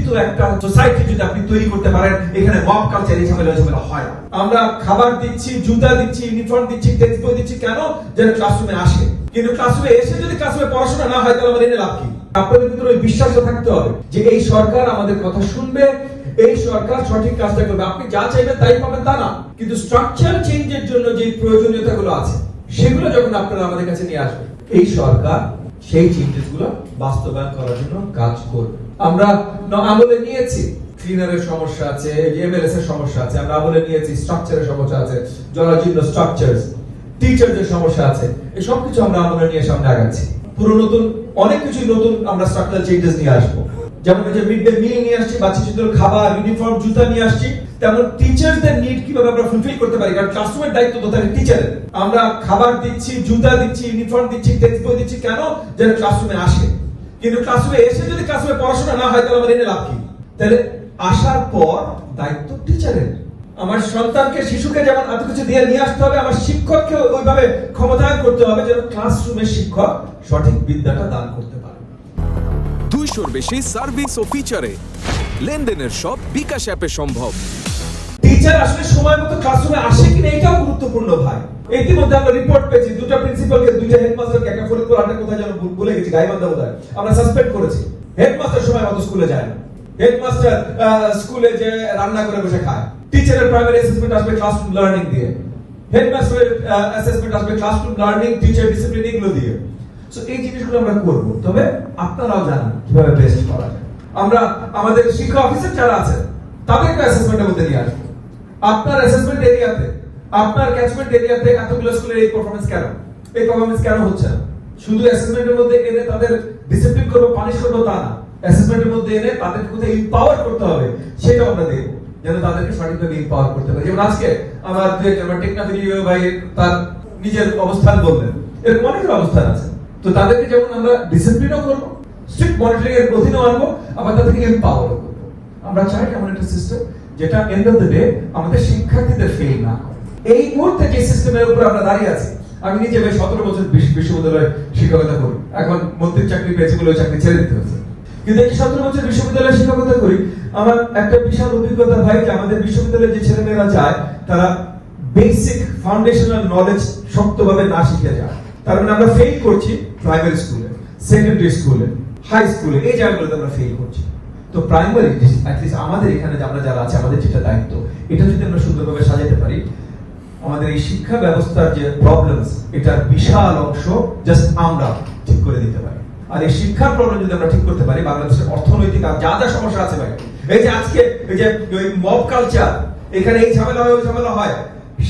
শিক্ষিত একটা সোসাইটি যদি আপনি তৈরি করতে পারেন, এখানে মব কালচার এই ঝামেলা হয় না। আমরা খাবার দিচ্ছি, জুতা দিচ্ছি, ইউনিফর্ম দিচ্ছি, টেক্সট বই দিচ্ছি, কেন? যেন ক্লাসরুমে আসে। কিন্তু ক্লাসরুমে এসে যদি ক্লাসরুমে পড়াশোনা না হয়, তাহলে আমাদের এনে লাভ কি? আপনাদের ভিতরে ওই বিশ্বাসটা থাকতে হবে যে এই সরকার আমাদের কথা শুনবে, এই সরকার সঠিক কাজটা করবে। আপনি যা চাইবেন তাই পাবেন তা না, কিন্তু স্ট্রাকচার চেঞ্জের জন্য যে প্রয়োজনীয়তাগুলো আছে সেগুলো যখন আপনারা আমাদের কাছে নিয়ে আসবেন, এই সরকার সেই চেঞ্জেস গুলো বাস্তবায়ন করার জন্য কাজ করবে। আমরা আমলে নিয়েছি ক্লিনারের সমস্যা আছে, এমএলএস এর সমস্যা আছে, আমরা আমলে নিয়েছি স্ট্রাকচারের সমস্যা আছে, জরাজীর্ণ স্ট্রাকচারস, টিচারদের সমস্যা আছে, এই সব কিছু আমরা আমলে নিয়ে সামনে আগাচ্ছি। পুরো নতুন অনেক কিছু নতুন আমরা স্ট্রাকচারাল চেঞ্জেস নিয়ে আসবো। যেমন যে মিড ডে মিল নিয়ে আসছি, বাচ্চা শিশুদের খাবার, ইউনিফর্ম, জুতা নিয়ে আসছি, তেমন টিচারদের নিড কিভাবে আমরা ফুলফিল করতে পারি, কারণ ক্লাসরুমের দায়িত্ব তো তাহলে টিচারের। আমরা খাবার দিচ্ছি, জুতা দিচ্ছি, ইউনিফর্ম দিচ্ছি, টেক্সট বই দিচ্ছি, কেন? যেন ক্লাসরুমে আসে। কিন্তু ক্লাসরুমে এসে যদি ক্লাসরুমে পড়াশোনা না হয়, তাহলে আমাদের এনে লাভ কি? তাহলে আসার পর দায়িত্ব টিচারের। আমার সন্তানকে, শিশুকে যেমন এত কিছু দিয়ে নিয়ে আসতে হবে, আমার শিক্ষককে ওইভাবে ক্ষমতায়ন করতে হবে যেন ক্লাসরুমের শিক্ষক সঠিক বিদ্যাটা দান করতে পারে। 200-র বেশি সার্ভিস ও ফিচারে লেনদেনের সব বিকাশ অ্যাপে সম্ভব। টিচার আসলে সময় মতো ক্লাসরুমে আসে কিনা এটাও গুরুত্বপূর্ণ ভাই। ইতিমধ্যে আমরা রিপোর্ট পেয়েছি, দুটো প্রিন্সিপালকে, দুইটা হেডমাস্টারকে, একটা ফরিদপুর আটটা কোথায় যেন ভুলে গেছি, গাইবান্ধা বোধহয়, আমরা সাসপেন্ড করেছি। হেডমাস্টার সময় মতো স্কুলে যায় না, হেডমাস্টার স্কুলে যে রান্না করে বসে খায়। টিচারের প্রাইমারি অ্যাসেসমেন্ট আসবে ক্লাসরুম লার্নিং দিয়ে, হেডমাস্টারের অ্যাসেসমেন্ট আসবে ক্লাসরুম লার্নিং, টিচার ডিসিপ্লিন এগুলো দিয়ে। সো এই জিনিসগুলো আমরা করব, তবে আপনারাও জানেন কিভাবে বেস্ট করা যায়। আমরা আমাদের শিক্ষা অফিসার যারা আছে তাদেরকে অ্যাসেসমেন্টের মধ্যে নিয়ে আসবো। আপনার অ্যাসেসমেন্ট এরিয়াতে, আপনার ক্যাচমেন্ট এরিয়াতে এতগুলো স্কুলের এই পারফরম্যান্স কেন হচ্ছে না? শুধু অ্যাসেসমেন্টের মধ্যে এনে তাদের ডিসিপ্লিন করবো, পানিশ করবো তা না, অ্যাসেসমেন্টের মধ্যে এনে তাদেরকে কোথায় এম্পাওয়ার করতে হবে সেটাও আমরা দেখবো, যেন তাদেরকে সঠিকভাবে এম্পাওয়ার করতে পারে। যেমন আজকে আমার টেকনাফি ভাই তার নিজের অবস্থান বললেন, এরকম অনেকের অবস্থান আছে। তো তাদেরকে যেমন আমরা ডিসিপ্লিনও করবো, স্ট্রিক্ট মনিটরিং এর অধীনেও আনবো, আবার তাদেরকে এম্পাওয়ারও করবো। আমরা চাই এমন একটা সিস্টেম যেটা এন্ড অফ দ্য ডে আমাদের শিক্ষার্থীদের ফেল না করে। এই মুহূর্তে যে সিস্টেমের উপর আমরা দাঁড়িয়ে আছি, আমি নিজে 17 বছর বিশ্ববিদ্যালয়ে শিক্ষকতা করি, এখন মন্ত্রীর চাকরি পেয়েছি বলে ওই চাকরি ছেড়ে দিতে হচ্ছে। কিন্তু এই 17 বছর বিশ্ববিদ্যালয়ে শিক্ষকতা করি, আমার একটা বিশাল অভিজ্ঞতা ভাই যে আমাদের বিশ্ববিদ্যালয়ে যে ছেলেমেয়েরা যায় তারা বেসিক ফাউন্ডেশনাল নলেজ শক্তভাবে না শিখে যায়। তার মানে আমরা ফেল করছি প্রাইমারি স্কুলে, সেকেন্ডারি স্কুলে, হাই স্কুলে, এই জায়গাগুলোতে আমরা ফেল করছি। তো প্রাইমারি অ্যাটলিস্ট আমাদের এখানে আমরা যারা আছে, আমাদের যেটা দায়িত্ব, এটা যদি আমরা সুন্দরভাবে সাজাতে পারি, আমাদের এই শিক্ষা ব্যবস্থার যে প্রবলেমস, এটার বিশাল অংশ জাস্ট আমরা ঠিক করে দিতে পারি। আর এই শিক্ষার প্রবলেম যদি আমরা ঠিক করতে পারি, বাংলাদেশের অর্থনৈতিক আর যা যা সমস্যা আছে ভাই, এই যে আজকে এই যে মব কালচার, এখানে এই ঝামেলা হয়, ওই ঝামেলা হয়,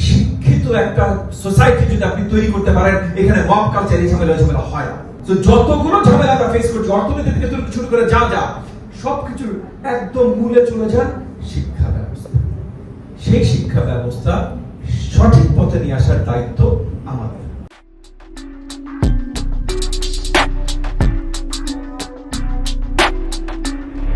শিক্ষিত একটা সোসাইটি যদি আপনি তৈরি করতে পারেন, এখানে মব কালচার এই ঝামেলা হয় না। তো যতগুলো ঝামেলা আমরা ফেস করছি, অর্থনীতি থেকে শুরু করে যা সবকিছুর একদম মূলে চলে যান শিক্ষা ব্যবস্থা। সেই শিক্ষা ব্যবস্থা সঠিক পথে নিয়ে আসার দায়িত্ব আমাদের।